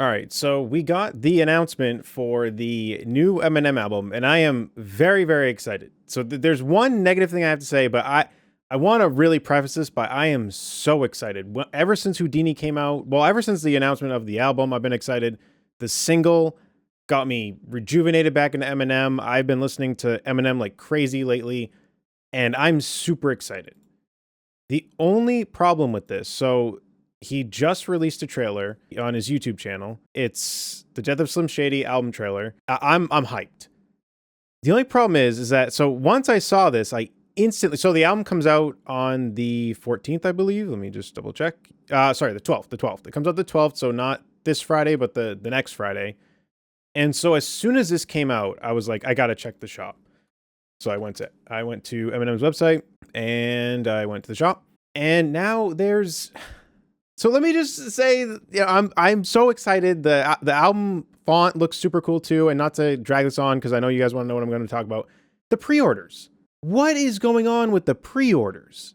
All right, so we got the announcement for the new Eminem album, and I am very, very excited. So there's one negative thing I have to say, but I want to really preface this by I am so excited. Ever since Houdini came out, well, ever since the announcement of the album, I've been excited. The single got me rejuvenated back into Eminem. I've been listening to Eminem like crazy lately, and I'm super excited. The only problem with this, so he just released a trailer on his YouTube channel. It's the Death of Slim Shady album trailer. I'm hyped. The only problem is that so once I saw this, I instantly so the album comes out on the 14th, I believe. Let me just double check. Sorry, the 12th. The 12th. It comes out the 12th, so not this Friday, but the next Friday. And so as soon as this came out, I was like, I gotta check the shop. So I went to Eminem's website and I went to the shop. And now there's so let me just say, I'm so excited. The album font looks super cool too, and not to drag this on because I know you guys want to know what I'm going to talk about. The pre-orders. What is going on with the pre-orders?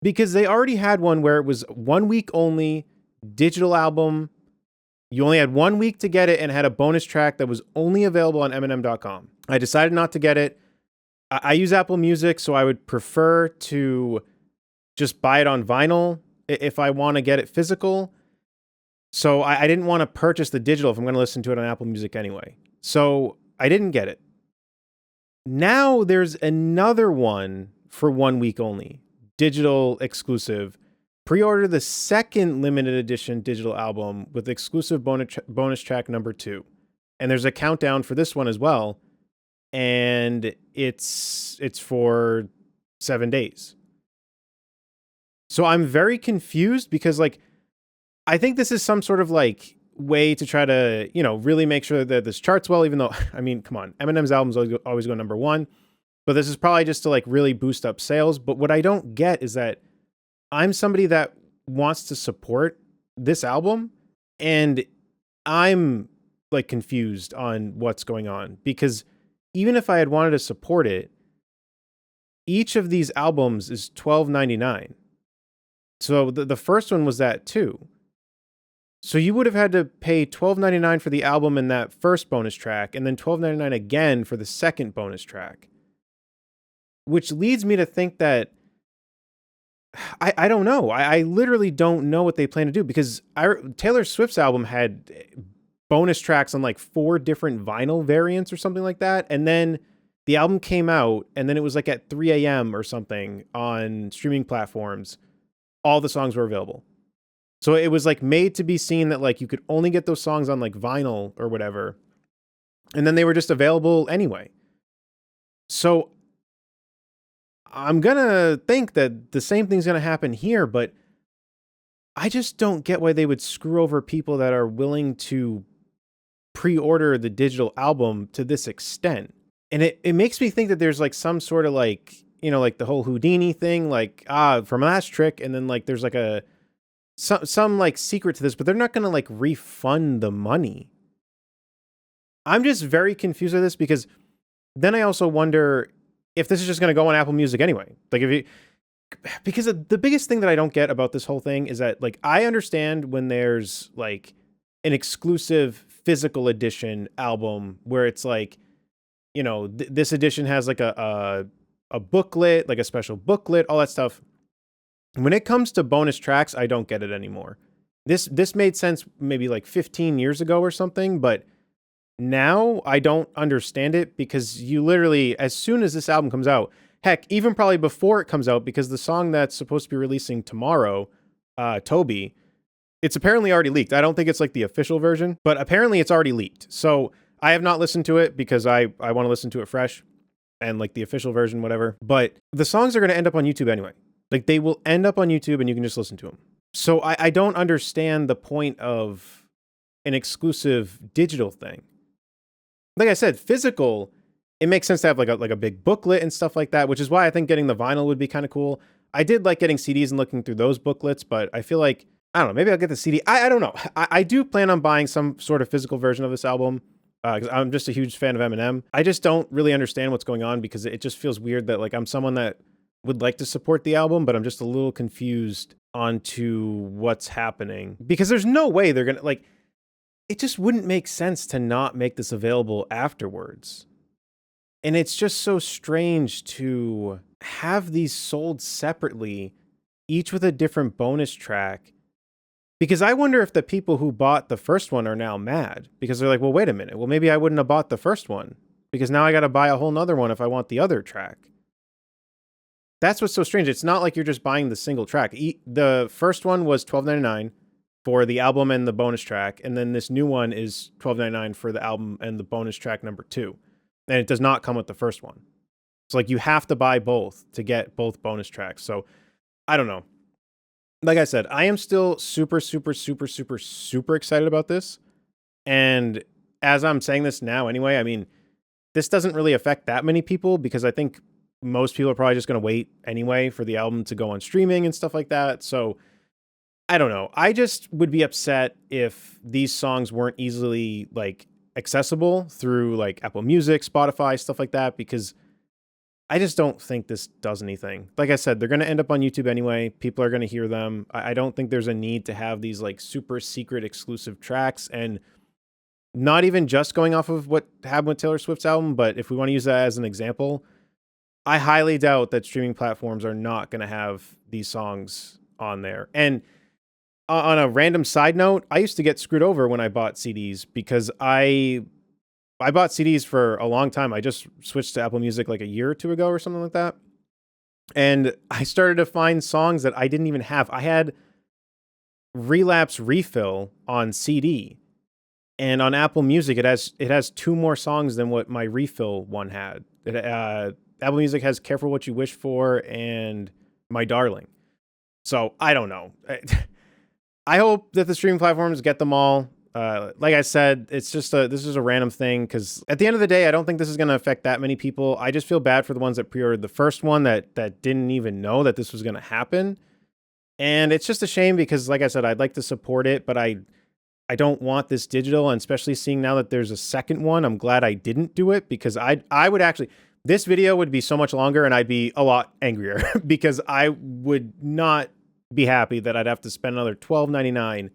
Because they already had one where it was 1 week only, digital album. You only had 1 week to get it and had a bonus track that was only available on Eminem.com. I decided not to get it. I use Apple Music, so I would prefer to just buy it on vinyl if I want to get it physical. So I didn't want to purchase the digital if I'm going to listen to it on Apple Music anyway. So I didn't get it. Now there's another one for 1 week only, digital exclusive. Pre-order the second limited edition digital album with exclusive bonus track number 2. And there's a countdown for this one as well. And it's for 7 days. So I'm very confused because like, I think this is some sort of like way to try to, really make sure that this charts well, even though, I mean, come on, Eminem's albums always go number 1, but this is probably just to like really boost up sales. But what I don't get is that I'm somebody that wants to support this album and I'm like confused on what's going on because even if I had wanted to support it, each of these albums is $12.99. So the first one was that too. So you would have had to pay $12.99 for the album and that first bonus track, and then $12.99 again for the second bonus track. Which leads me to think that I don't know. I literally don't know what they plan to do because Taylor Swift's album had bonus tracks on like 4 different vinyl variants or something like that. And then the album came out and then it was like at 3 a.m. or something on streaming platforms. All the songs were available. So it was like made to be seen that like you could only get those songs on like vinyl or whatever. And then they were just available anyway. So I'm going to think that the same thing's going to happen here, but I just don't get why they would screw over people that are willing to pre-order the digital album to this extent. And it makes me think that there's like some sort of like, like the whole Houdini thing, like, from last trick. And then like, there's like some like secret to this, but they're not going to like refund the money. I'm just very confused with this because then I also wonder if this is just going to go on Apple Music anyway. Like because the biggest thing that I don't get about this whole thing is that like, I understand when there's like an exclusive physical edition album where it's like, this edition has like a booklet, like a special booklet, all that stuff. When it comes to bonus tracks, I don't get it anymore. This made sense maybe like 15 years ago or something, but now I don't understand it because you literally, as soon as this album comes out, heck, even probably before it comes out, because the song that's supposed to be releasing tomorrow, Toby, it's apparently already leaked. I don't think it's like the official version, but apparently it's already leaked. So I have not listened to it because I want to listen to it fresh and like the official version, whatever. But the songs are going to end up on YouTube anyway. Like they will end up on YouTube and you can just listen to them. So I don't understand the point of an exclusive digital thing. Like I said, physical, it makes sense to have like a big booklet and stuff like that, which is why I think getting the vinyl would be kind of cool. I did like getting CDs and looking through those booklets, but I feel like, I don't know, maybe I'll get the CD. I don't know. I do plan on buying some sort of physical version of this album because I'm just a huge fan of Eminem. I just don't really understand what's going on because it just feels weird that like I'm someone that would like to support the album, but I'm just a little confused onto what's happening because there's no way they're going to like, it just wouldn't make sense to not make this available afterwards. And it's just so strange to have these sold separately, each with a different bonus track. Because I wonder if the people who bought the first one are now mad because they're like, well, wait a minute. Well, maybe I wouldn't have bought the first one because now I got to buy a whole nother one if I want the other track. That's what's so strange. It's not like you're just buying the single track. The first one was $12.99 for the album and the bonus track. And then this new one is $12.99 for the album and the bonus track number 2. And it does not come with the first one. It's like you have to buy both to get both bonus tracks. So I don't know. Like I said, I am still super, super, super, super, super excited about this. And as I'm saying this now anyway, I mean, this doesn't really affect that many people because I think most people are probably just going to wait anyway for the album to go on streaming and stuff like that. So I don't know. I just would be upset if these songs weren't easily like accessible through like Apple Music, Spotify, stuff like that, because I just don't think this does anything. Like I said, they're going to end up on YouTube anyway. People are going to hear them. I don't think there's a need to have these like super secret exclusive tracks, and not even just going off of what happened with Taylor Swift's album, but if we want to use that as an example, I highly doubt that streaming platforms are not going to have these songs on there. And on a random side note, I used to get screwed over when I bought CDs because I bought CDs for a long time. I just switched to Apple Music like a year or two ago or something like that. And I started to find songs that I didn't even have. I had Relapse Refill on CD, and on Apple Music it has 2 more songs than what my Refill one had. Apple Music has Careful What You Wish For and My Darling. So I don't know. I hope that the streaming platforms get them all. Like I said, it's just this is a random thing because at the end of the day, I don't think this is going to affect that many people. I just feel bad for the ones that pre-ordered the first one that didn't even know that this was going to happen. And it's just a shame because, like I said, I'd like to support it, but I don't want this digital, and especially seeing now that there's a second one, I'm glad I didn't do it because I would actually, this video would be so much longer and I'd be a lot angrier because I would not be happy that I'd have to spend another $12.99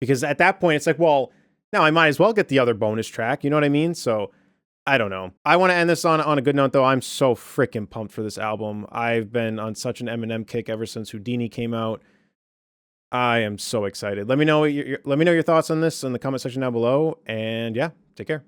because at that point it's like, well, now I might as well get the other bonus track. You know what I mean? So I don't know. I want to end this on a good note though. I'm so freaking pumped for this album. I've been on such an Eminem kick ever since Houdini came out. I am so excited. Let me know your thoughts on this in the comment section down below. And yeah, take care.